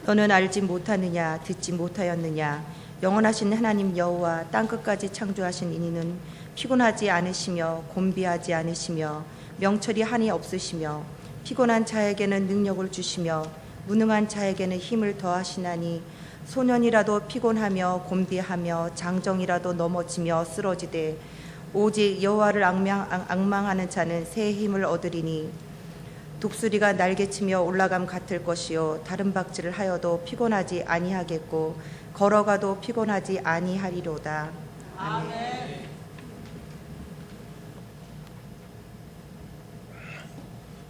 너는 알지 못하느냐 듣지 못하였느냐 영원하신 하나님 여호와 땅끝까지 창조하신 이는 피곤하지 않으시며 곤비하지 않으시며 명철이 한이 없으시며 피곤한 자에게는 능력을 주시며 무능한 자에게는 힘을 더하시나니 소년이라도 피곤하며 곤비하며 장정이라도 넘어지며 쓰러지되 오직 여호와를 앙망하는 자는 새 힘을 얻으리니 독수리가 날개치며 올라감 같을 것이요 다른 박질을 하여도 피곤하지 아니하겠고 걸어가도 피곤하지 아니하리로다. 아멘.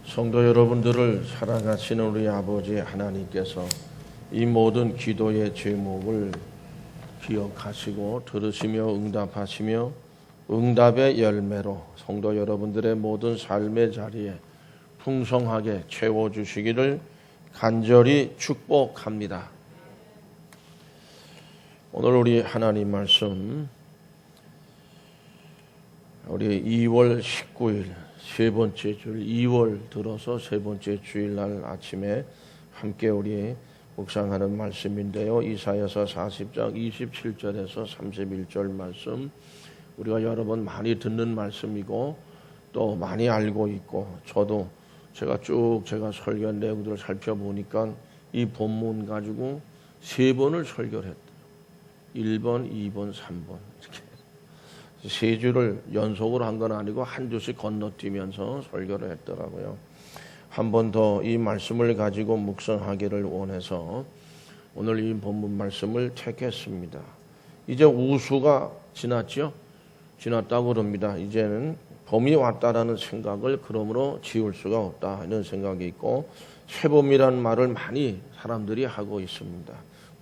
성도 여러분들을 사랑하시는 우리 아버지 하나님께서 이 모든 기도의 제목을 기억하시고 들으시며 응답하시며 응답의 열매로 성도 여러분들의 모든 삶의 자리에 풍성하게 채워주시기를 간절히 축복합니다. 오늘 우리 하나님 말씀 우리 2월 19일 세 번째 주일 2월 들어서 세 번째 주일날 아침에 함께 우리 묵상하는 말씀인데요. 이사야서 40장 27절에서 31절 말씀 우리가 여러 번 많이 듣는 말씀이고 또 많이 알고 있고 저도 제가 설교한 내용들을 살펴보니까 이 본문 가지고 세 번을 설교를 했대요. 1번, 2번, 3번 이렇게 세 주를 연속으로 한 건 아니고 한 주씩 건너뛰면서 설교를 했더라고요. 한 번 더 이 말씀을 가지고 묵상하기를 원해서 오늘 이 본문 말씀을 택했습니다. 이제 우수가 지났죠? 지났다고 그럽니다. 이제는 봄이 왔다라는 생각을 그러므로 지울 수가 없다 이런 생각이 있고 새봄이라는 말을 많이 사람들이 하고 있습니다.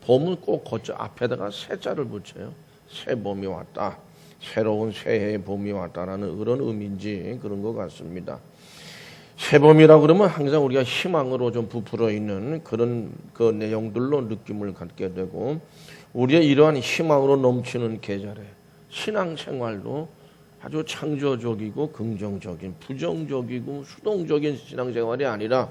봄은 꼭 걷죠. 앞에다가 새자를 붙여요. 새봄이 왔다. 새로운 새해의 봄이 왔다라는 그런 의미인지 그런 것 같습니다. 새봄이라고 그러면 항상 우리가 희망으로 좀 부풀어 있는 그런 그 내용들로 느낌을 갖게 되고 우리의 이러한 희망으로 넘치는 계절에 신앙생활도 아주 창조적이고 긍정적인 부정적이고 수동적인 신앙생활이 아니라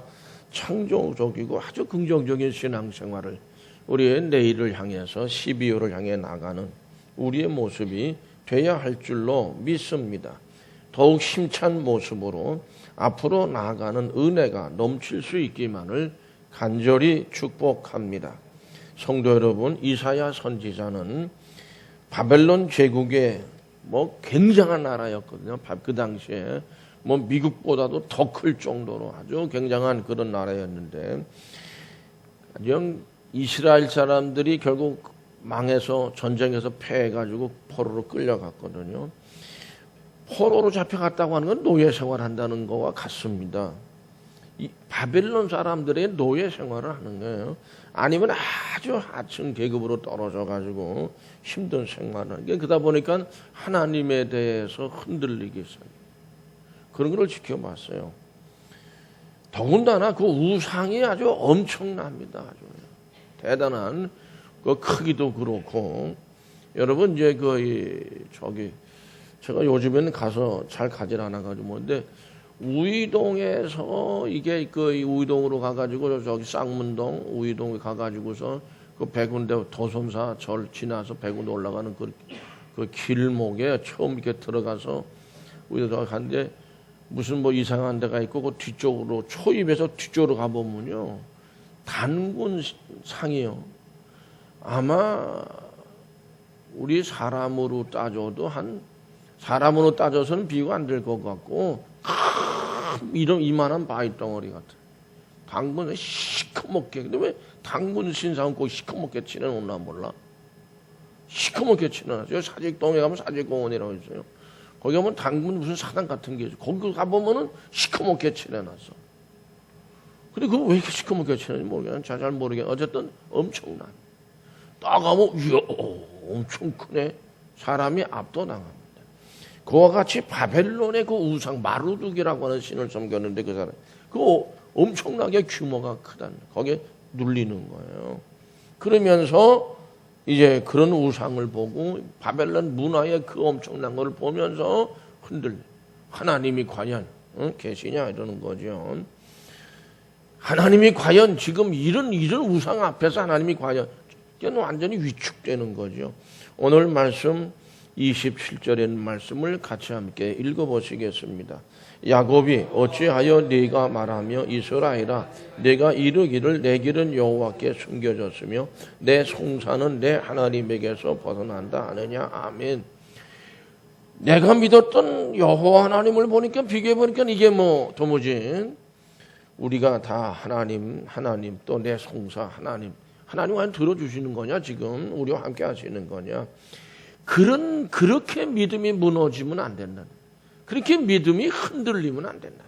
창조적이고 아주 긍정적인 신앙생활을 우리의 내일을 향해서 12월을 향해 나가는 우리의 모습이 돼야 할 줄로 믿습니다. 더욱 힘찬 모습으로 앞으로 나아가는 은혜가 넘칠 수 있기만을 간절히 축복합니다. 성도 여러분, 이사야 선지자는 바벨론 제국의 굉장한 나라였거든요. 그 당시에 미국보다도 더 클 정도로 아주 굉장한 그런 나라였는데 이스라엘 사람들이 결국 망해서 전쟁에서 패해가지고 포로로 끌려갔거든요. 포로로 잡혀갔다고 하는 건 노예 생활한다는 것과 같습니다. 이 바벨론 사람들의 노예 생활을 하는 거예요. 아니면 아주 하층 계급으로 떨어져가지고 힘든 생활을 하는 게 그러다 보니까 하나님에 대해서 흔들리기 시작해요. 그런 걸 지켜봤어요. 더군다나 그 우상이 아주 엄청납니다. 아주 대단한 그 크기도 그렇고 여러분 이제 제가 요즘에는 가서 잘 가질 않아가지고 근데 우이동에서 이게 우이동으로 가가지고 저기 쌍문동 우이동에 가가지고서 그 백운대 도솜사 절 지나서 백운대 올라가는 그 길목에 처음 이렇게 들어가서 우이동 갔는데 무슨 이상한 데가 있고 그 뒤쪽으로 초입에서 뒤쪽으로 가보면요 단군 상이요. 아마 우리 사람으로 따져서는 비교가 안 될 것 같고 이만한 바위덩어리 같아. 당근 시커멓게. 근데 왜 당근 신상은 꼭 시커멓게 칠해놓나 몰라. 시커멓게 칠해놨어요. 사직동에 가면 사직공원이라고 있어요. 거기 가면 당근 무슨 사당 같은 게 있어요. 거기 가보면은 시커멓게 칠해놨어. 근데 그거 왜 이렇게 시커멓게 칠해놨는지 모르겠네. 잘 모르겠네. 어쨌든 엄청난. 딱 가면 이야 엄청 크네. 사람이 압도당합니다. 그와 같이 바벨론의 그 우상 마루둑이라고 하는 신을 섬겼는데 그 사람 그 엄청나게 규모가 크다는 거기에 눌리는 거예요. 그러면서 이제 그런 우상을 보고 바벨론 문화의 그 엄청난 걸 보면서 하나님이 과연 계시냐 이러는 거죠. 하나님이 과연 지금 이런 우상 앞에서 하나님이 과연 이건 완전히 위축되는 거죠. 오늘 말씀 27절에 있는 말씀을 같이 함께 읽어보시겠습니다. 야곱이 어찌하여 네가 말하며 이스라엘아 내가 이르기를 내 길은 여호와께 숨겨졌으며 내 송사는 내 하나님에게서 벗어난다 하느냐. 아멘. 내가 믿었던 여호와 하나님을 보니까 비교해 보니까 이게 뭐 도무지 우리가 다 하나님 또 내 송사 하나님 과연 들어주시는 거냐? 지금 우리와 함께 하시는 거냐? 그렇게 믿음이 무너지면 안 된다. 그렇게 믿음이 흔들리면 안 된다.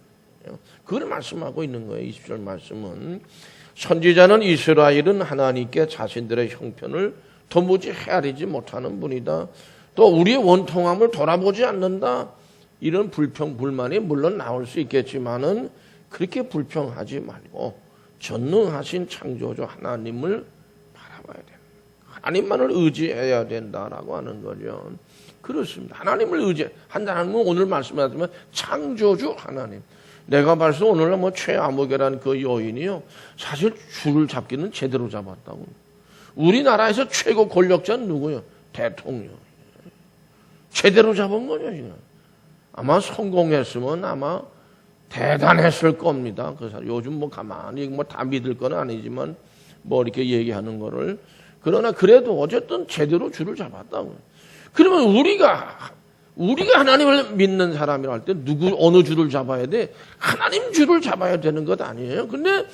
그걸 말씀하고 있는 거예요. 20절 말씀은 선지자는 이스라엘은 하나님께 자신들의 형편을 도무지 헤아리지 못하는 분이다. 또 우리의 원통함을 돌아보지 않는다. 이런 불평 불만이 물론 나올 수 있겠지만은 그렇게 불평하지 말고 전능하신 창조주 하나님을 바라봐야 된다. 하나님만을 의지해야 된다라고 하는 거죠. 그렇습니다. 하나님을 의지한다는 건 오늘 말씀하지만 창조주 하나님. 내가 봐서 오늘날 뭐 최암흑이라는 그 여인이요. 사실 줄을 잡기는 제대로 잡았다고. 우리나라에서 최고 권력자는 누구요? 대통령. 제대로 잡은 거죠, 지금. 아마 성공했으면 아마 대단했을 겁니다. 그 사람 요즘 뭐 가만히 뭐 다 믿을 건 아니지만 뭐 이렇게 얘기하는 거를 그러나 그래도 어쨌든 제대로 줄을 잡았다고. 그러면 우리가 하나님을 믿는 사람이라 할 때 어느 줄을 잡아야 돼? 하나님 줄을 잡아야 되는 것 아니에요. 근데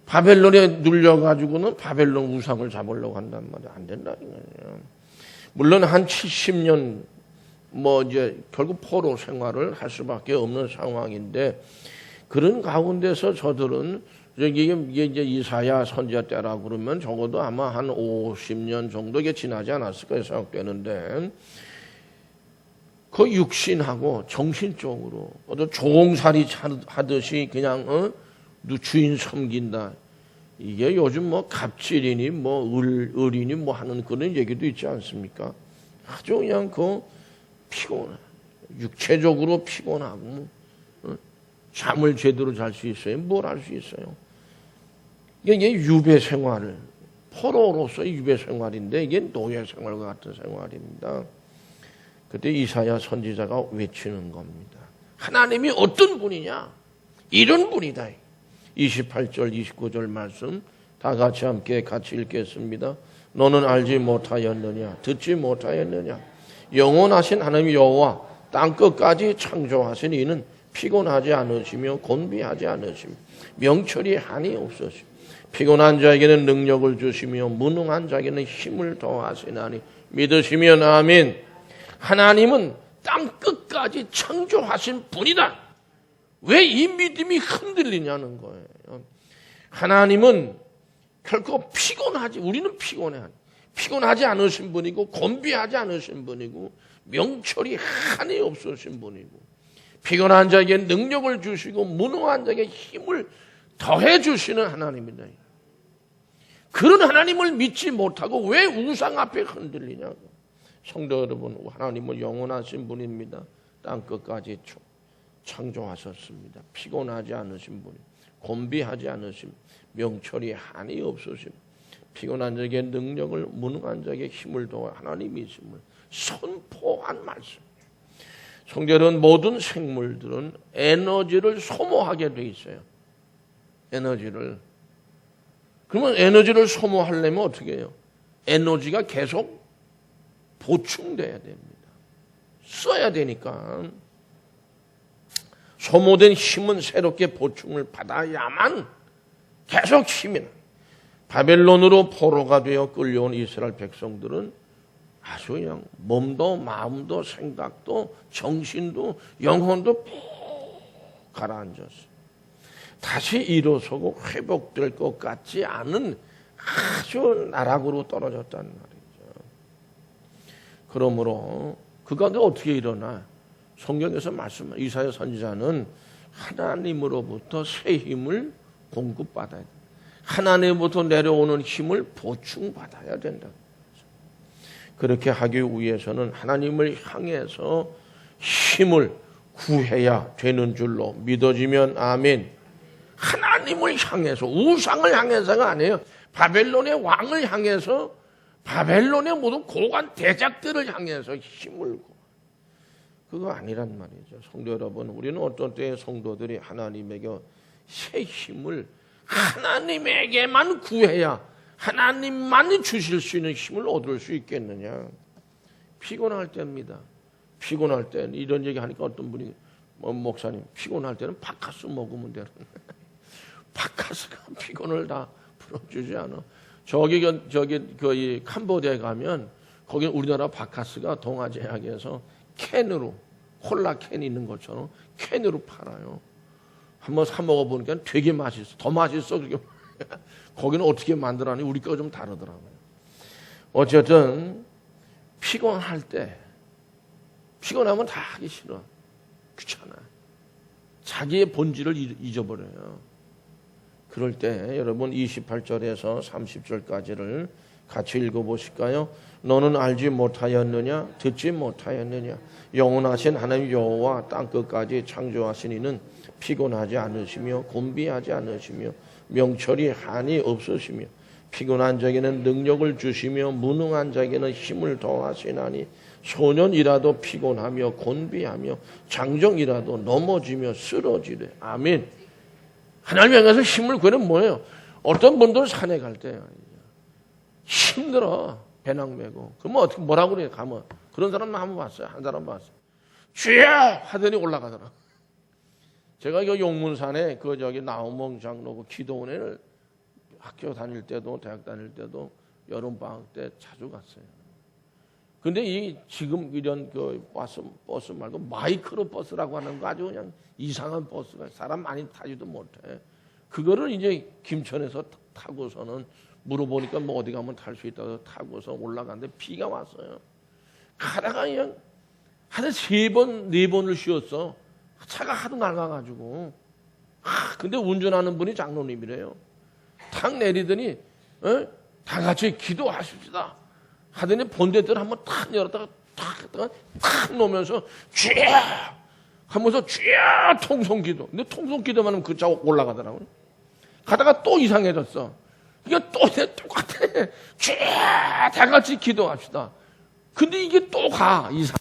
바벨론에 눌려가지고는 바벨론 우상을 잡으려고 한단 말이에요. 안 된다는 거예요. 물론 한 70년 뭐 이제 결국 포로 생활을 할 수밖에 없는 상황인데 그런 가운데서 저들은 이게 이제 이사야 선지자 때라고 그러면 적어도 아마 한 50년 정도 이게 지나지 않았을까 생각되는데 그 육신하고 정신적으로 어떤 종살이 하듯이 그냥 주인 섬긴다. 이게 요즘 뭐 갑질이니 뭐 을이니 뭐 하는 그런 얘기도 있지 않습니까? 아주 그냥 피곤해. 육체적으로 피곤하고 잠을 제대로 잘 수 있어요? 뭘 할 수 있어요? 이게 유배 생활을 포로로서의 유배 생활인데 이게 노예 생활과 같은 생활입니다. 그때 이사야 선지자가 외치는 겁니다. 하나님이 어떤 분이냐? 이런 분이다. 28절 29절 말씀 다 함께 같이 읽겠습니다. 너는 알지 못하였느냐? 듣지 못하였느냐? 영원하신 하나님 여호와 땅끝까지 창조하신 이는 피곤하지 않으시며 곤비하지 않으시며 명철이 한이 없으시며 피곤한 자에게는 능력을 주시며 무능한 자에게는 힘을 더하시나니 믿으시면 아멘. 하나님은 땅끝까지 창조하신 분이다. 왜 이 믿음이 흔들리냐는 거예요. 하나님은 결코 우리는 피곤하지 않으신 분이고 곤비하지 않으신 분이고 명철이 한이 없으신 분이고 피곤한 자에게 능력을 주시고 무능한 자에게 힘을 더해 주시는 하나님이다. 그런 하나님을 믿지 못하고 왜 우상 앞에 흔들리냐고. 성도 여러분, 하나님은 영원하신 분입니다. 땅끝까지 창조하셨습니다. 피곤하지 않으신 분, 곤비하지 않으심, 명철이 한이 없으심, 피곤한 자에게 능력을, 무능한 자에게 힘을 더해 하나님이심을 선포한 말씀. 성경은 모든 생물들은 에너지를 소모하게 돼 있어요. 에너지를. 그러면 에너지를 소모하려면 어떻게 해요? 에너지가 계속 보충돼야 됩니다. 써야 되니까. 소모된 힘은 새롭게 보충을 받아야만 계속 힘이 나. 바벨론으로 포로가 되어 끌려온 이스라엘 백성들은 아주 그냥 몸도 마음도 생각도 정신도 영혼도 푹 가라앉았어요. 다시 일어서고 회복될 것 같지 않은 아주 나락으로 떨어졌다는 말이죠. 그러므로 그 가운데 어떻게 일어나? 성경에서 말씀한 이사야 선지자는 하나님으로부터 새 힘을 공급받아야 돼. 하나님으로부터 내려오는 힘을 보충받아야 된다. 그렇게 하기 위해서는 하나님을 향해서 힘을 구해야 되는 줄로 믿어지면 아멘. 하나님을 향해서, 우상을 향해서가 아니에요. 바벨론의 왕을 향해서, 바벨론의 모든 고관 대작들을 향해서 힘을 구하. 그거 아니란 말이죠. 성도 여러분, 우리는 어떤 때에 성도들이 하나님에게 새 힘을 하나님에게만 구해야 하나님만 주실 수 있는 힘을 얻을 수 있겠느냐. 피곤할 때입니다. 피곤할 때 이런 얘기 하니까 어떤 분이 목사님 피곤할 때는 바카스 먹으면 되는 바카스가 피곤을 다 풀어주지 않아. 저기 그 캄보디아에 가면 거기 우리나라 바카스가 동아제약에서 캔으로 콜라 캔 있는 것처럼 캔으로 팔아요. 한번 사 먹어보니까 되게 맛있어. 더 맛있어. 그게 거기는 어떻게 만들었니? 우리 거가 좀 다르더라고요. 어쨌든 피곤할 때 피곤하면 다 하기 싫어. 귀찮아. 자기의 본질을 잊어버려요. 그럴 때 여러분 28절에서 30절까지를 같이 읽어보실까요? 너는 알지 못하였느냐? 듣지 못하였느냐? 영원하신 하나님 여호와 땅끝까지 창조하신 이는 피곤하지 않으시며 곤비하지 않으시며 명철이 한이 없으시며 피곤한 자에게는 능력을 주시며 무능한 자에게는 힘을 더하시나니 소년이라도 피곤하며 곤비하며 장정이라도 넘어지며 쓰러지래. 아멘. 하나님 향해서 힘을 구하는 뭐예요? 어떤 분들은 산에 갈 때 힘들어. 배낭 메고. 그러면 어떻게 뭐라고 그래? 가면. 그런 사람 한번 봤어요. 한 사람 봤어요. 주여! 하더니 올라가더라. 제가 그 용문산에 나우몽 장로 그 기도원회를 학교 다닐 때도 대학 다닐 때도 여름 방학 때 자주 갔어요. 근데 지금 이런 그 버스 말고 마이크로 버스라고 하는 거 아주 그냥 이상한 버스가 사람 많이 타지도 못해. 그거를 이제 김천에서 타고서는 물어보니까 뭐 어디 가면 탈 수 있다고 타고서 올라갔는데 비가 왔어요. 가다가 그냥 하루 3번, 4번을 쉬었어. 차가 하도 낡아가지고. 근데 운전하는 분이 장로님이래요. 탁 내리더니 다 같이 기도하십시다 하더니 본대들 한번 탁 열었다가 탁 놓으면서 쥐야 하면서 쥐야 통성기도. 근데 통성기도만 하면 그 차 올라가더라고요. 가다가 또 이상해졌어. 이게 또 똑같아. 쥐야 다 같이 기도합시다. 근데 이게 또 가 이상.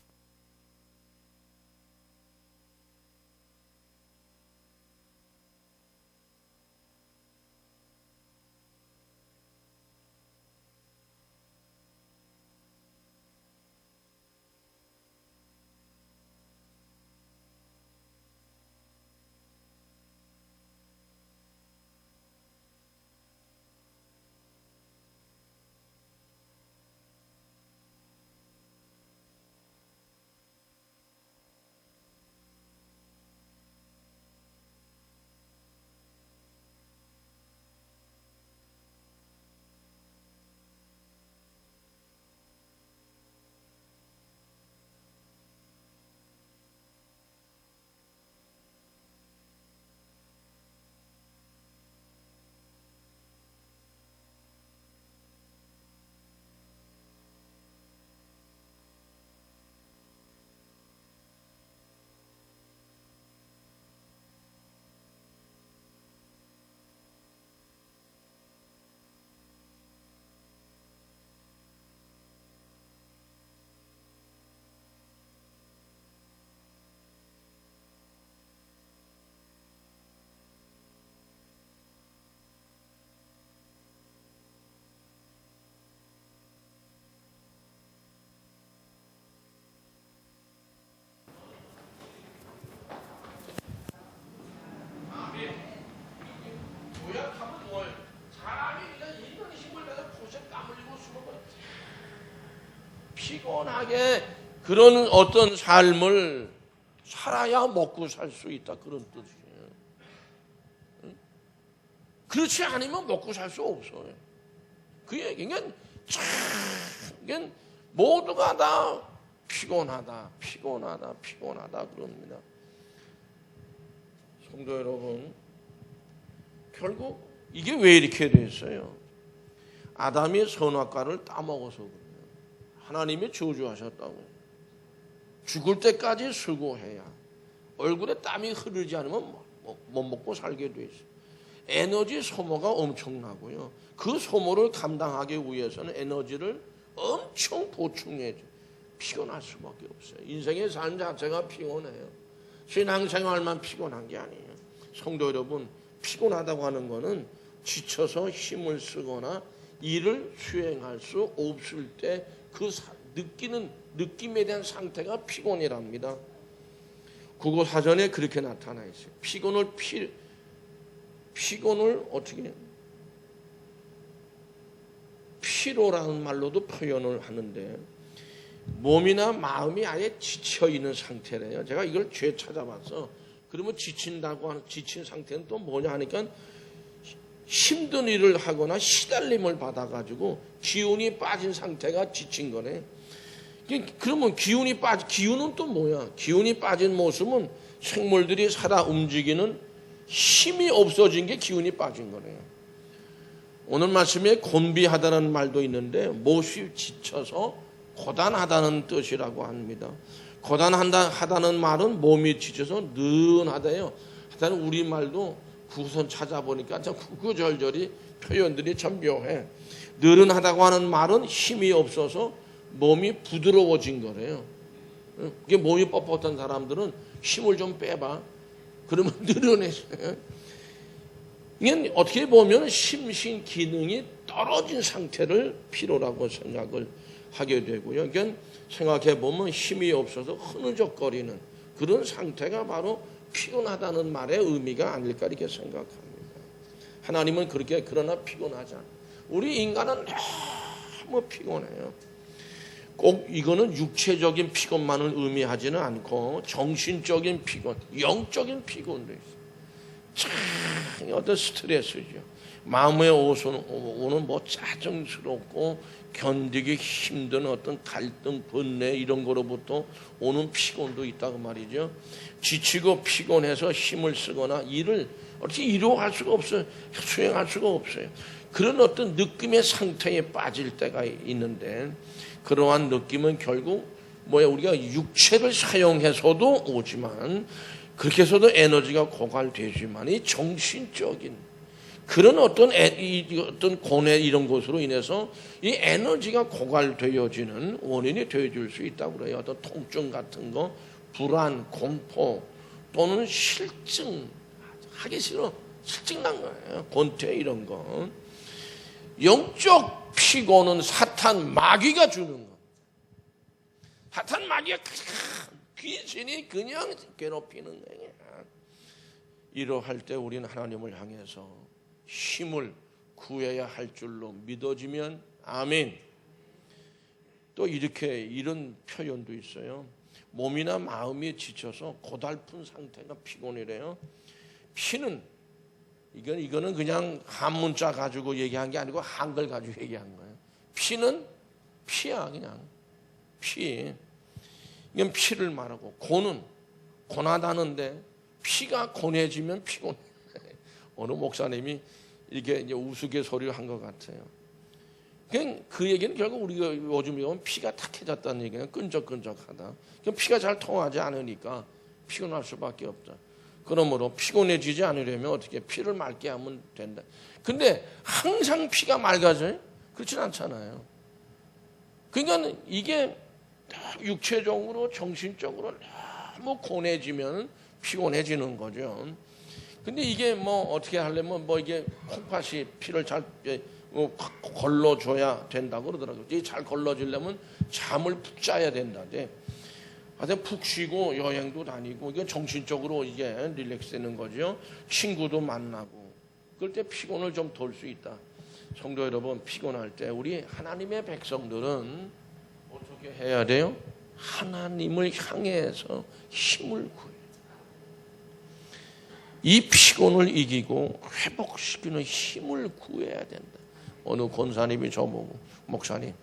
피곤하게 그런 어떤 삶을 살아야 먹고 살 수 있다 그런 뜻이에요. 그렇지 않으면 먹고 살 수 없어요. 그 얘기는 참 모두가 다 피곤하다 그럽니다. 성도 여러분, 결국 이게 왜 이렇게 됐어요? 아담이 선악과를 따먹어서 그래요. 하나님이 저주하셨다고요. 죽을 때까지 수고해야 얼굴에 땀이 흐르지 않으면 못 먹고 살게 돼 있어요. 에너지 소모가 엄청나고요. 그 소모를 감당하기 위해서는 에너지를 엄청 보충해야 돼요. 피곤할 수밖에 없어요. 인생의 삶 자체가 피곤해요. 신앙생활만 피곤한 게 아니에요. 성도 여러분, 피곤하다고 하는 거는 지쳐서 힘을 쓰거나 일을 수행할 수 없을 때 그 느끼는 느낌에 대한 상태가 피곤이랍니다. 국어 사전에 그렇게 나타나 있어요. 피곤을 어떻게 피로라는 말로도 표현을 하는데 몸이나 마음이 아예 지쳐 있는 상태래요. 제가 이걸 죄 찾아봤어. 그러면 지친다고 하는 지친 상태는 또 뭐냐 하니까 힘든 일을 하거나 시달림을 받아가지고 기운이 빠진 상태가 지친 거네. 그러면 기운은 또 뭐야? 기운이 빠진 모습은 생물들이 살아 움직이는 힘이 없어진 게 기운이 빠진 거네요. 오늘 말씀에 곤비하다는 말도 있는데 몹시 지쳐서 고단하다는 뜻이라고 합니다. 고단하다는 말은 몸이 지쳐서 느하다요. 하여튼 우리말도 구선 찾아보니까 참 구구절절이 표현들이 참 묘해. 느른하다고 하는 말은 힘이 없어서 몸이 부드러워진 거래요. 이게 몸이 뻣뻣한 사람들은 힘을 좀 빼봐. 그러면 느른해져요. 이게 어떻게 보면 심신 기능이 떨어진 상태를 피로라고 생각을 하게 되고요. 그러니까 생각해 보면 힘이 없어서 흐느적거리는 그런 상태가 바로 피곤하다는 말의 의미가 아닐까 이렇게 생각합니다. 하나님은 그렇게 그러나 피곤하지 않아요. 우리 인간은 너무 피곤해요. 꼭 이거는 육체적인 피곤만을 의미하지는 않고 정신적인 피곤, 영적인 피곤도 있어요. 참 어떤 스트레스죠. 마음에 오는 뭐 짜증스럽고 견디기 힘든 어떤 갈등, 번뇌 이런 거로부터 오는 피곤도 있다고 말이죠. 지치고 피곤해서 힘을 쓰거나 일을 어떻게 이루어갈 수가 없어요. 수행할 수가 없어요. 그런 어떤 느낌의 상태에 빠질 때가 있는데 그러한 느낌은 결국 우리가 육체를 사용해서도 오지만 그렇게 해서도 에너지가 고갈되지만 이 정신적인 그런 어떤 고뇌 이런 것으로 인해서 이 에너지가 고갈되어지는 원인이 되어줄 수 있다고 그래요. 어떤 통증 같은 거, 불안, 공포 또는 실증, 하기 싫어, 실증 난 거예요. 권태 이런 거. 영적 피곤은 사탄 마귀가 주는 거. 사탄 마귀가 귀신이 그냥 괴롭히는 거예요. 이러할 때 우리는 하나님을 향해서 힘을 구해야 할 줄로 믿어지면 아멘. 또 이런 표현도 있어요. 몸이나 마음이 지쳐서 고달픈 상태가 피곤이래요. 피는 이거는 그냥 한문자 가지고 얘기한 게 아니고 한글 가지고 얘기한 거예요. 피는 피야 그냥 피. 이건 피를 말하고 고는 고나다는데 피가 고해지면 피곤해. 어느 목사님이 이렇게 이제 우스갯소리를 한 것 같아요. 그 얘기는 결국 우리가 요즘 보면 피가 탁해졌다는 얘기는 끈적끈적하다. 피가 잘 통하지 않으니까 피곤할 수밖에 없다. 그러므로 피곤해지지 않으려면 어떻게 피를 맑게 하면 된다. 근데 항상 피가 맑아져요? 그렇진 않잖아요. 그러니까 이게 육체적으로 정신적으로 너무 고뇌지면 피곤해지는 거죠. 근데 이게 어떻게 하려면 이게 콩팥이 피를 잘 걸러줘야 된다고 그러더라고요. 이게 잘 걸러지려면 잠을 푹 자야 된다대. 하여튼 푹 쉬고 여행도 다니고 이게 정신적으로 이게 릴렉스 되는 거죠. 친구도 만나고 그럴 때 피곤을 좀 덜 수 있다. 성도 여러분, 피곤할 때 우리 하나님의 백성들은 어떻게 해야 돼요? 하나님을 향해서 힘을 구해요. 이 피곤을 이기고 회복시키는 힘을 구해야 된다. 어느 권사님이 저보고 목사님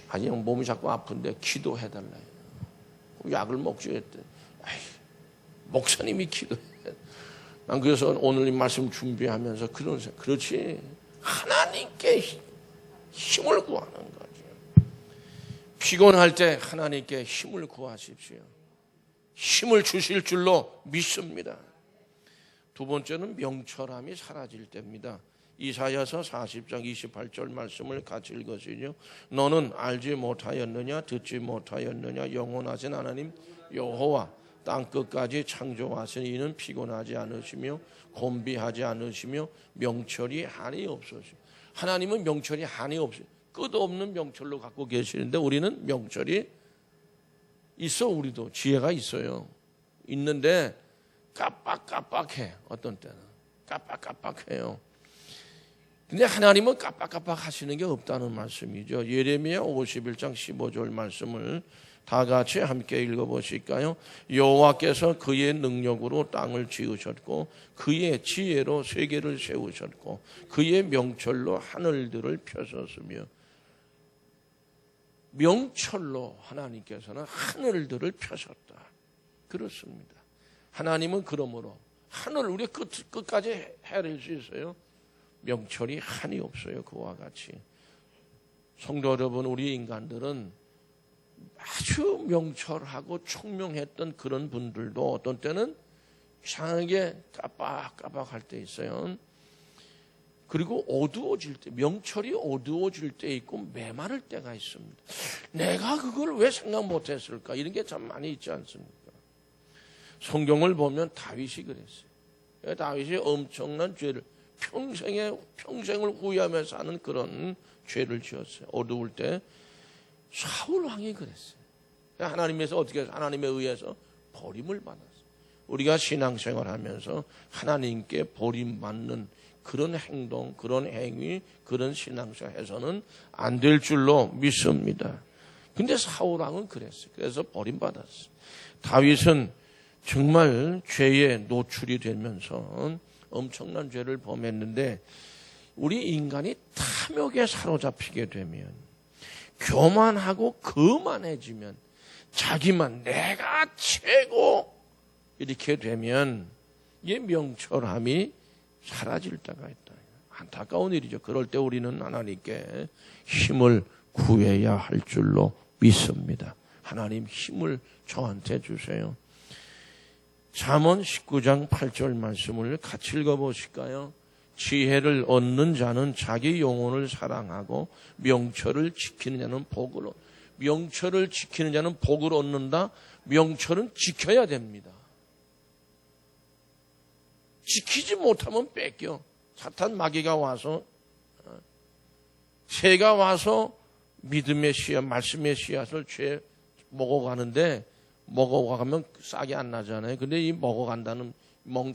아니 몸이 자꾸 아픈데 기도해달라요. 약을 먹지 했대. 목사님이 기도해. 난 그래서 오늘 이 말씀 준비하면서 그런 생각. 그렇지. 하나님께 힘을 구하는 거죠. 피곤할 때 하나님께 힘을 구하십시오. 힘을 주실 줄로 믿습니다. 두 번째는 명철함이 사라질 때입니다. 이사야서 40장 28절 말씀을 같이 읽으시죠. 너는 알지 못하였느냐 듣지 못하였느냐 영원하신 하나님 여호와 땅끝까지 창조하신 이는 피곤하지 않으시며 곤비하지 않으시며 명철이 한이 없으시오. 하나님은 명철이 한이 없어요. 끝없는 명철로 갖고 계시는데 우리는 명철이 있어. 우리도 지혜가 있어요. 있는데 깜빡깜빡해. 어떤 때는 깜빡깜빡해요. 근데 하나님은 깜빡깜빡 하시는 게 없다는 말씀이죠. 예레미야 51장 15절 말씀을 다 같이 함께 읽어보실까요? 여호와께서 그의 능력으로 땅을 지으셨고 그의 지혜로 세계를 세우셨고 그의 명철로 하늘들을 펴셨으며. 명철로 하나님께서는 하늘들을 펴셨다. 그렇습니다. 하나님은 그러므로 하늘 우리 끝까지 헤아릴 수 있어요. 명철이 한이 없어요. 그와 같이. 성도 여러분, 우리 인간들은 아주 명철하고 총명했던 그런 분들도 어떤 때는 이상하게 깜빡깜빡할 때 있어요. 그리고 어두워질 때, 명철이 어두워질 때 있고 메마를 때가 있습니다. 내가 그걸 왜 생각 못했을까? 이런 게 참 많이 있지 않습니까? 성경을 보면 다윗이 그랬어요. 다윗이 엄청난 죄를 평생을 후회하면서 하는 그런 죄를 지었어요. 어두울 때 사울 왕이 그랬어요. 하나님에서 어떻게 해서 하나님에 의해서 버림을 받았어요. 우리가 신앙생활하면서 하나님께 버림받는 그런 행동, 그런 행위, 그런 신앙생활 해서는 안 될 줄로 믿습니다. 근데 사울 왕은 그랬어요. 그래서 버림받았어요. 다윗은 정말 죄에 노출이 되면서 엄청난 죄를 범했는데 우리 인간이 탐욕에 사로잡히게 되면 교만하고 거만해지면 자기만 내가 최고 이렇게 되면 이 명철함이 사라질 때가 있다. 안타까운 일이죠. 그럴 때 우리는 하나님께 힘을 구해야 할 줄로 믿습니다. 하나님 힘을 저한테 주세요. 잠언 19장 8절 말씀을 같이 읽어보실까요? 지혜를 얻는 자는 자기 영혼을 사랑하고 명철을 지키는 자는 복을 얻는다. 명철을 지키는 자는 복을 얻는다. 명철은 지켜야 됩니다. 지키지 못하면 뺏겨. 사탄 마귀가 와서 새가 와서 믿음의 씨앗, 말씀의 씨앗을 죄 먹어가는데 먹어가면 싹이 안 나잖아요. 근데 이 먹어간다는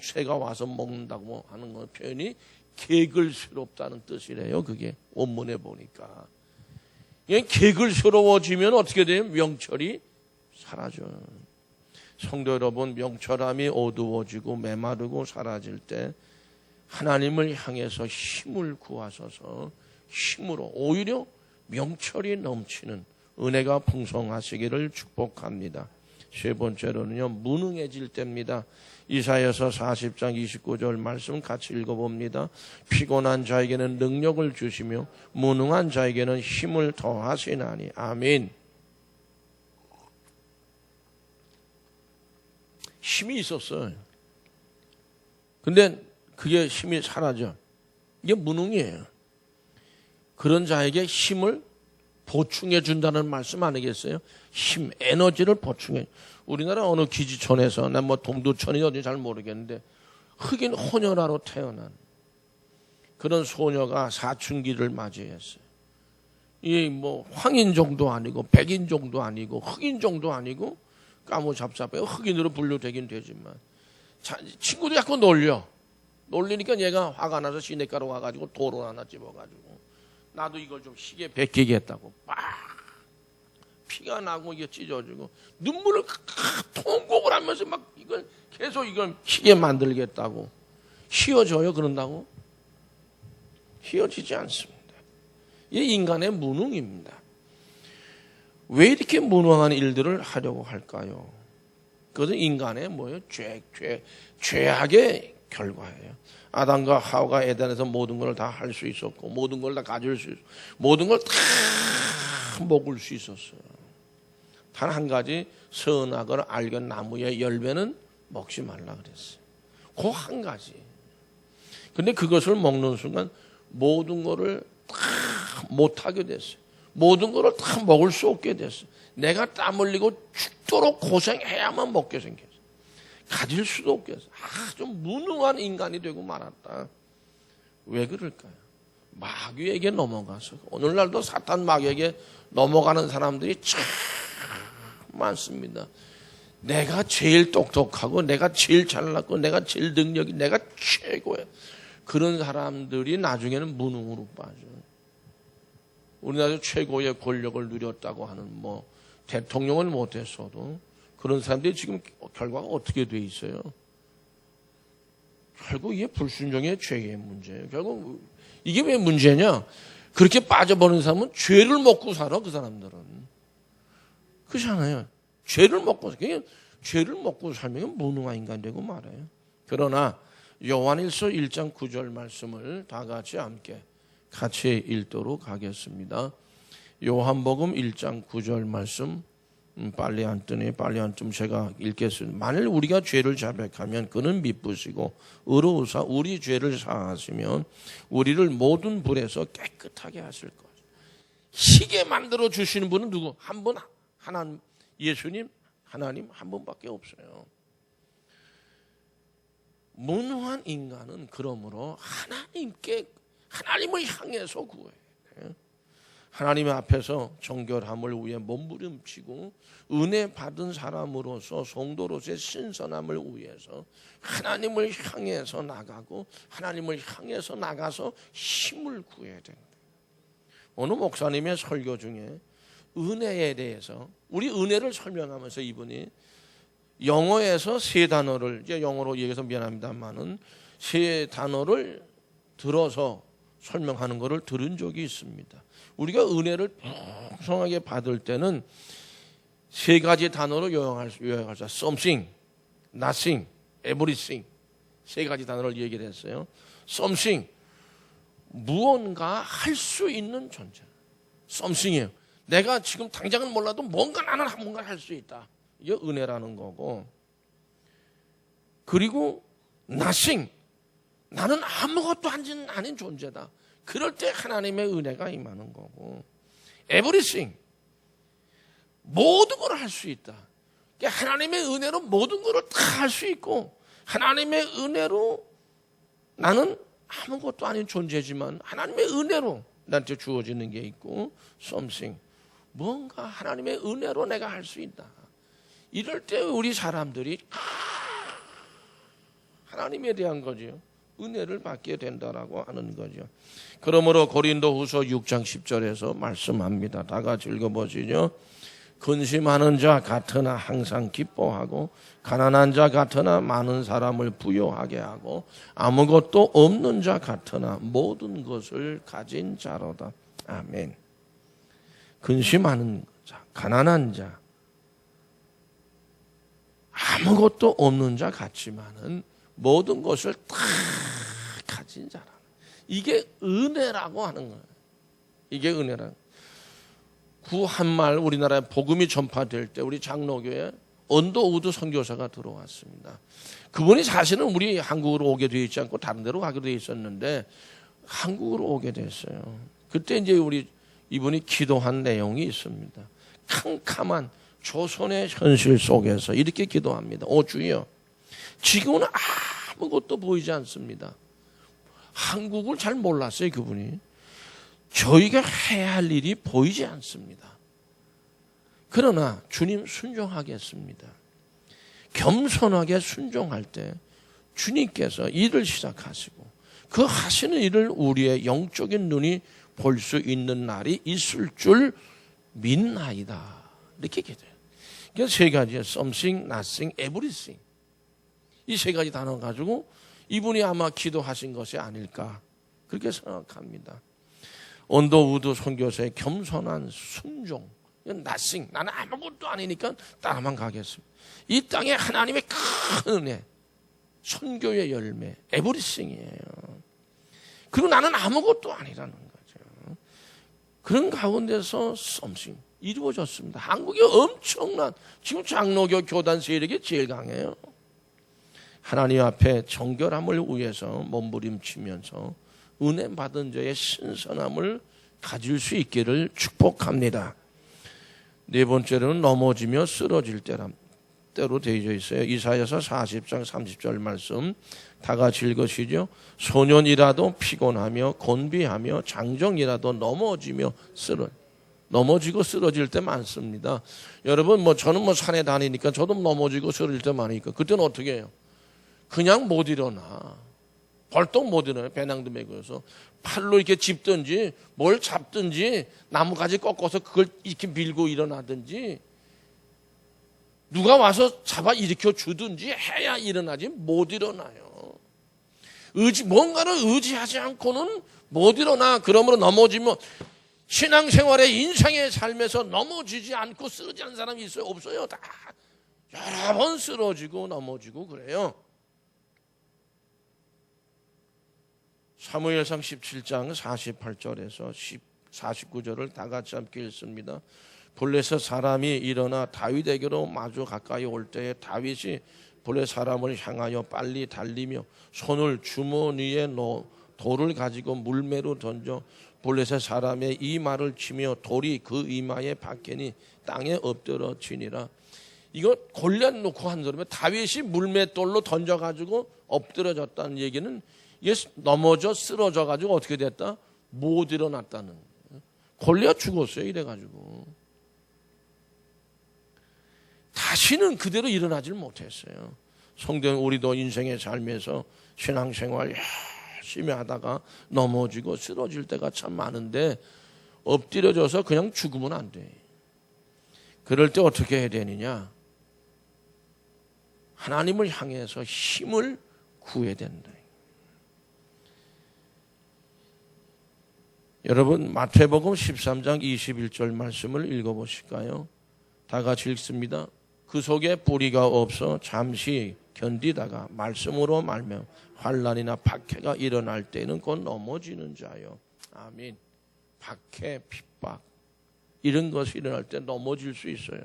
새가 와서 먹는다고 하는 거 표현이 개글스럽다는 뜻이래요. 그게 원문에 보니까. 개글스러워지면 어떻게 돼요? 명철이 사라져요. 성도 여러분, 명철함이 어두워지고 메마르고 사라질 때 하나님을 향해서 힘을 구하셔서 힘으로 오히려 명철이 넘치는 은혜가 풍성하시기를 축복합니다. 세 번째로는요, 무능해질 때입니다. 이사야서 40장 29절 말씀 같이 읽어봅니다. 피곤한 자에게는 능력을 주시며 무능한 자에게는 힘을 더하시나니. 아멘. 힘이 있었어요. 근데 그게 힘이 사라져. 이게 무능이에요. 그런 자에게 힘을 보충해 준다는 말씀 아니겠어요? 힘, 에너지를 보충해. 우리나라 어느 기지촌에서, 난 뭐 동두천이 어딘지 잘 모르겠는데, 흑인 혼혈아로 태어난 그런 소녀가 사춘기를 맞이했어요. 이 뭐 황인종도 아니고, 백인종도 아니고, 흑인종도 아니고, 까무잡잡해요. 흑인으로 분류되긴 되지만. 친구도 자꾸 놀리니까 얘가 화가 나서 시냇가로 가가지고 돌을 하나 집어가지고, 나도 이걸 좀 시계 베끼겠다고 막 피가 나고 이게 찢어지고 눈물을 통곡을 하면서 막 이걸 계속 이걸 시계 만들겠다고. 휘어져요? 그런다고? 휘어지지 않습니다. 이 인간의 무능입니다. 왜 이렇게 무능한 일들을 하려고 할까요? 그것은 인간의 뭐예요? 죄악의 결과예요. 아담과 하와가 에덴에서 모든 걸 다 할 수 있었고 모든 걸 다 가질 수 있었고 모든 걸 다 먹을 수 있었어요. 단 한 가지 선악을 알건 나무의 열매는 먹지 말라 그랬어요. 그 한 가지. 근데 그것을 먹는 순간 모든 거를 다 못하게 됐어요. 모든 거를 다 먹을 수 없게 됐어요. 내가 땀 흘리고 죽도록 고생해야만 먹게 생겼어요. 가질 수도 없게 했어요. 아주 무능한 인간이 되고 말았다. 왜 그럴까요? 마귀에게 넘어가서. 오늘날도 사탄 마귀에게 넘어가는 사람들이 참 많습니다. 내가 제일 똑똑하고 내가 제일 잘났고 내가 제일 능력이 내가 최고야. 그런 사람들이 나중에는 무능으로 빠져요. 우리나라 최고의 권력을 누렸다고 하는 대통령은 못했어도 그런 사람들이 지금 결과가 어떻게 돼 있어요? 결국 이게 불순종의 죄의 문제예요. 결국 이게 왜 문제냐? 그렇게 빠져버린 사람은 죄를 먹고 살아. 그 사람들은 그렇잖아요. 죄를 먹고 살면 무능한 인간 되고 말아요. 그러나 요한일서 1장 9절 말씀을 다 같이 함께 같이 읽도록 하겠습니다. 요한복음 1장 9절 말씀 빨리 안 뜨면 제가 읽겠습니다. 만일 우리가 죄를 자백하면 그는 미쁘시고 의로우사 우리 죄를 사하시면 우리를 모든 불에서 깨끗하게 하실 것. 희게 만들어 주시는 분은 누구? 한 분, 하나님, 예수님, 하나님 한 분밖에 없어요. 무능한 인간은 그러므로 하나님을 향해서 구해야 돼요. 하나님 앞에서 정결함을 위해 몸부림치고 은혜 받은 사람으로서 성도로서의 신선함을 위해서 하나님을 향해서 나가고 하나님을 향해서 나가서 힘을 구해야 됩니다. 어느 목사님의 설교 중에 은혜에 대해서 우리 은혜를 설명하면서 이분이 영어에서 세 단어를 이제 영어로 얘기해서 미안합니다만은 세 단어를 들어서 설명하는 것을 들은 적이 있습니다. 우리가 은혜를 풍성하게 받을 때는 세 가지 단어로 요약할 수 있어요. Something, nothing, everything. 세 가지 단어를 얘기를 했어요. Something, 무언가 할 수 있는 존재. Something이에요. 내가 지금 당장은 몰라도 나는 뭔가 할 수 있다. 이게 은혜라는 거고. 그리고 nothing, 나는 아무것도 아닌 존재다. 그럴 때 하나님의 은혜가 임하는 거고. Everything, 모든 걸 할 수 있다. 그러니까 하나님의 은혜로 모든 걸 다 할 수 있고 하나님의 은혜로 나는 아무것도 아닌 존재지만 하나님의 은혜로 나한테 주어지는 게 있고 something, 뭔가 하나님의 은혜로 내가 할 수 있다. 이럴 때 우리 사람들이 하나님에 대한 거죠. 은혜를 받게 된다라고 하는 거죠. 그러므로 고린도후서 6장 10절에서 말씀합니다. 다 같이 읽어보시죠. 근심하는 자 같으나 항상 기뻐하고 가난한 자 같으나 많은 사람을 부요하게 하고 아무것도 없는 자 같으나 모든 것을 가진 자로다. 아멘. 근심하는 자, 가난한 자, 아무것도 없는 자 같지만은 모든 것을 다 가진 자라. 이게 은혜라고 하는 거예요. 이게 은혜라. 구한말 우리나라에 복음이 전파될 때 우리 장로교에 언더우드 선교사가 들어왔습니다. 그분이 사실은 우리 한국으로 오게 되어 있지 않고 다른 데로 가게 되어 있었는데 한국으로 오게 됐어요. 그때 이제 이분이 기도한 내용이 있습니다. 캄캄한 조선의 현실 속에서 이렇게 기도합니다. 오 주여, 지금은 아무것도 보이지 않습니다. 한국을 잘 몰랐어요. 그분이. 저희가 해야 할 일이 보이지 않습니다. 그러나 주님 순종하겠습니다. 겸손하게 순종할 때 주님께서 일을 시작하시고 그 하시는 일을 우리의 영적인 눈이 볼 수 있는 날이 있을 줄 믿나이다. 이렇게 기도해요. 그래서 세 가지예요. Something, nothing, everything. 이 세 가지 단어 가지고 이분이 아마 기도하신 것이 아닐까 그렇게 생각합니다. 언더우드 선교사의 겸손한 순종. nothing, 나는 아무것도 아니니까 따라만 가겠습니다. 이 땅에 하나님의 큰 은혜, 선교의 열매, everything이에요. 그리고 나는 아무것도 아니라는 거죠. 그런 가운데서 something 이루어졌습니다. 한국이 엄청난 지금 장로교 교단 세력이 제일 강해요. 하나님 앞에 정결함을 위해서 몸부림치면서 은혜 받은 자의 신선함을 가질 수 있기를 축복합니다. 네 번째로는 넘어지며 쓰러질 때로 되어 있어요. 이사야서 40장 30절 말씀 다 같이 읽으시죠. 소년이라도 피곤하며 곤비하며 장정이라도 넘어지고 쓰러질 때 많습니다. 여러분 저는 산에 다니니까 저도 넘어지고 쓰러질 때 많으니까 그때는 어떻게 해요? 그냥 못 일어나. 벌떡 못 일어나요. 배낭도 메고서 팔로 이렇게 짚든지 뭘 잡든지 나무가지 꺾어서 그걸 이렇게 밀고 일어나든지 누가 와서 잡아 일으켜 주든지 해야 일어나지 못 일어나요. 뭔가를 의지하지 않고는 못 일어나. 그러므로 넘어지면 신앙생활의 인생의 삶에서 넘어지지 않고 쓰러지는 사람이 있어요? 없어요. 다 여러 번 쓰러지고 넘어지고 그래요. 사무엘상 17장 48절에서 49절을 다 같이 함께 읽습니다. 블레셋 사람이 일어나 다윗에게로 마주 가까이 올 때에 다윗이 블레셋 사람을 향하여 빨리 달리며 손을 주머니에 넣어 돌을 가지고 물매로 던져 블레셋 사람의 이마를 치며 돌이 그 이마에 박히니 땅에 엎드러지니라. 이거 골리앗 놓고 한 소리면 다윗이 물맷돌로 던져가지고 엎드려졌다는 얘기는 이게 넘어져 쓰러져가지고 어떻게 됐다? 못 일어났다는. 골리앗 죽었어요. 이래가지고 다시는 그대로 일어나질 못했어요. 성도는 우리도 인생의 삶에서 신앙생활 열심히 하다가 넘어지고 쓰러질 때가 참 많은데 엎드려져서 그냥 죽으면 안 돼. 그럴 때 어떻게 해야 되느냐? 하나님을 향해서 힘을 구해야 된다. 여러분 마태복음 13장 21절 말씀을 읽어보실까요? 다 같이 읽습니다. 그 속에 뿌리가 없어 잠시 견디다가 말씀으로 말며 환난이나 박해가 일어날 때는 곧 넘어지는 자요. 아멘. 박해, 핍박 이런 것이 일어날 때 넘어질 수 있어요.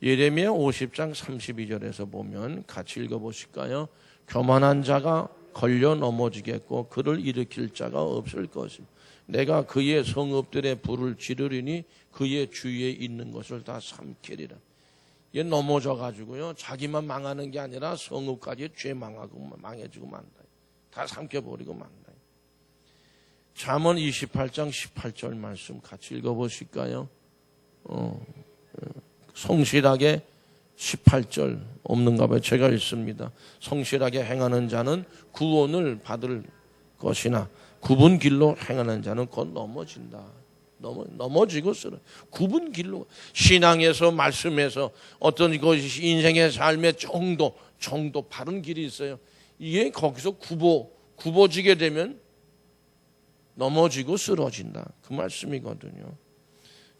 예레미야 50장 32절에서 보면 같이 읽어보실까요? 교만한 자가 걸려 넘어지겠고 그를 일으킬 자가 없을 것입니다. 내가 그의 성읍들의 불을 지르리니 그의 주위에 있는 것을 다 삼키리라. 얘 넘어져가지고요 자기만 망하는 게 아니라 성읍까지 죄 망하고 망해지고 만다. 다 삼켜버리고 만다. 잠언 28장 18절 말씀 같이 읽어보실까요? 성실하게 18절 없는가 봐요. 제가 읽습니다. 성실하게 행하는 자는 구원을 받을 것이나 굽은 길로 행하는 자는 곧 넘어진다. 넘어지고 쓰러. 굽은 길로 신앙에서 말씀에서 어떤 것이 인생의 삶의 정도 바른 길이 있어요. 이게 거기서 굽어지게 되면 넘어지고 쓰러진다. 그 말씀이거든요.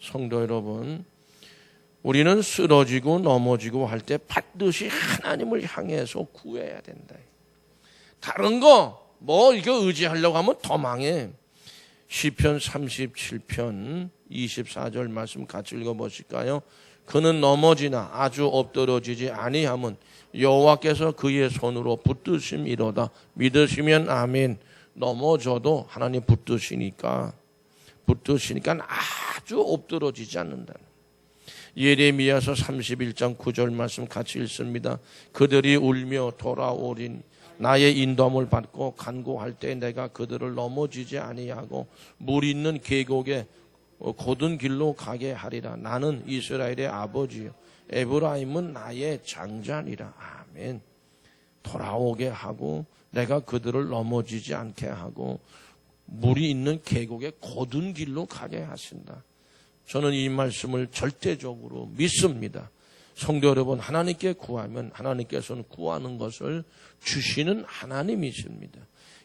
성도 여러분, 우리는 쓰러지고 넘어지고 할 때 반드시 하나님을 향해서 구해야 된다. 다른 거 이거 의지하려고 하면 더 망해. 시편 37편 24절 말씀 같이 읽어보실까요? 그는 넘어지나 아주 엎드러지지 아니함은 여호와께서 그의 손으로 붙드심이로다. 믿으시면 아멘. 넘어져도 하나님 붙드시니까 아주 엎드러지지 않는다. 예레미야서 31장 9절 말씀 같이 읽습니다. 그들이 울며 돌아오린 나의 인도함을 받고 간구할 때 내가 그들을 넘어지지 아니하고 물 있는 계곡에 곧은 길로 가게 하리라. 나는 이스라엘의 아버지요 에브라임은 나의 장자니라. 아멘. 돌아오게 하고 내가 그들을 넘어지지 않게 하고 물이 있는 계곡에 곧은 길로 가게 하신다. 저는 이 말씀을 절대적으로 믿습니다. 성도 여러분, 하나님께 구하면 하나님께서는 구하는 것을 주시는 하나님이십니다.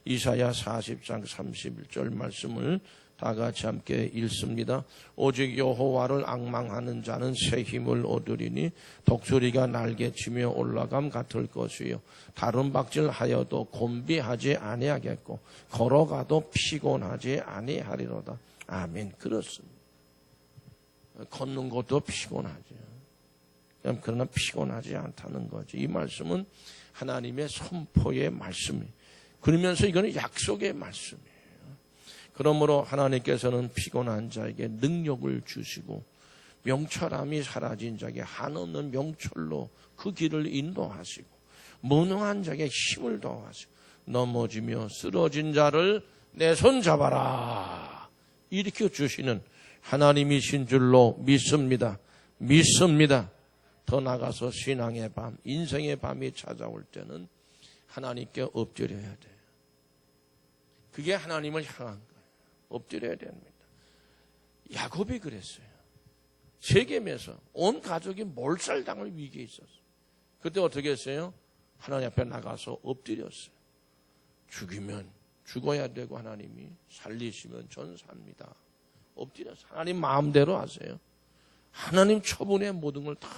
이사야 40장 31절 말씀을 다 같이 함께 읽습니다. 오직 여호와를 앙망하는 자는 새 힘을 얻으리니 독수리가 날개치며 올라감 같을 것이요 다른 박질하여도 곤비하지 아니하겠고 걸어가도 피곤하지 아니하리로다. 아멘. 그렇습니다. 걷는 것도 피곤하죠. 그러나 피곤하지 않다는 거죠. 이 말씀은 하나님의 선포의 말씀이에요. 그러면서 이거는 약속의 말씀이에요. 그러므로 하나님께서는 피곤한 자에게 능력을 주시고 명철함이 사라진 자에게 한없는 명철로 그 길을 인도하시고 무능한 자에게 힘을 더하시고 넘어지며 쓰러진 자를 내 손 잡아라 일으켜 주시는 하나님이신 줄로 믿습니다. 믿습니다. 더 나가서 신앙의 밤, 인생의 밤이 찾아올 때는 하나님께 엎드려야 돼요. 그게 하나님을 향한 거예요. 엎드려야 됩니다. 야곱이 그랬어요. 세겜에서 온 가족이 몰살당할 위기에 있었어요. 그때 어떻게 했어요? 하나님 앞에 나가서 엎드렸어요. 죽이면 죽어야 되고 하나님이 살리시면 전 삽니다. 엎드렸어요. 하나님 마음대로 하세요. 하나님 처분의 모든 걸 다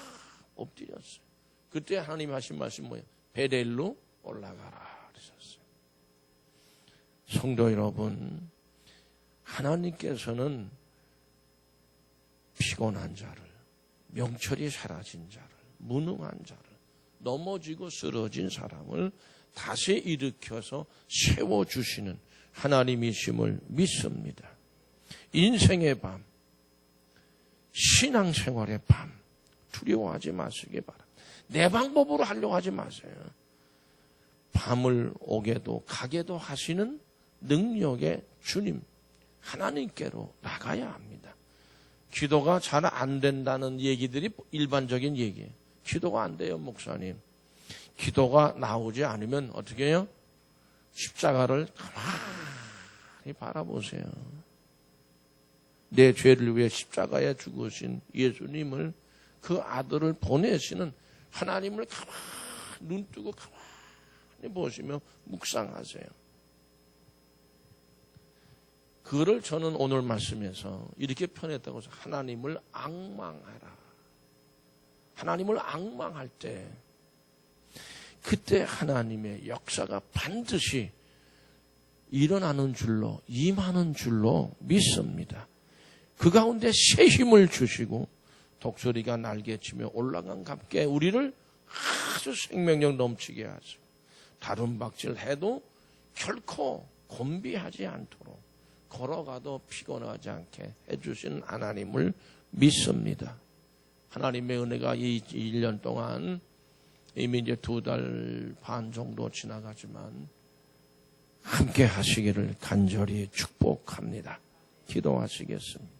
엎드렸어요. 그때 하나님 하신 말씀이 뭐예요? 베델로 올라가라 그러셨어요. 성도 여러분, 하나님께서는 피곤한 자를, 명철이 사라진 자를, 무능한 자를, 넘어지고 쓰러진 사람을 다시 일으켜서 세워주시는 하나님이심을 믿습니다. 인생의 밤, 신앙생활의 밤, 두려워하지 마시기 바랍니다. 내 방법으로 하려고 하지 마세요. 밤을 오게도 가게도 하시는 능력의 주님, 하나님께로 나가야 합니다. 기도가 잘 안 된다는 얘기들이 일반적인 얘기예요. 기도가 안 돼요, 목사님. 기도가 나오지 않으면 어떻게 해요? 십자가를 가만히 바라보세요. 내 죄를 위해 십자가에 죽으신 예수님을, 그 아들을 보내시는 하나님을 가만히 눈 뜨고 가만히 보시며 묵상하세요. 그거를 저는 오늘 말씀에서 이렇게 표현했다고 해서 하나님을 앙망하라. 하나님을 앙망할 때 그때 하나님의 역사가 반드시 일어나는 줄로, 임하는 줄로 믿습니다. 그 가운데 새 힘을 주시고 독수리가 날개치며 올라간 감께 우리를 아주 생명력 넘치게 하시고 다른 박질 해도 결코 곤비하지 않도록 걸어가도 피곤하지 않게 해주신 하나님을 믿습니다. 하나님의 은혜가 이 1년 동안 이미 이제 2달 반 정도 지나가지만 함께 하시기를 간절히 축복합니다. 기도하시겠습니다.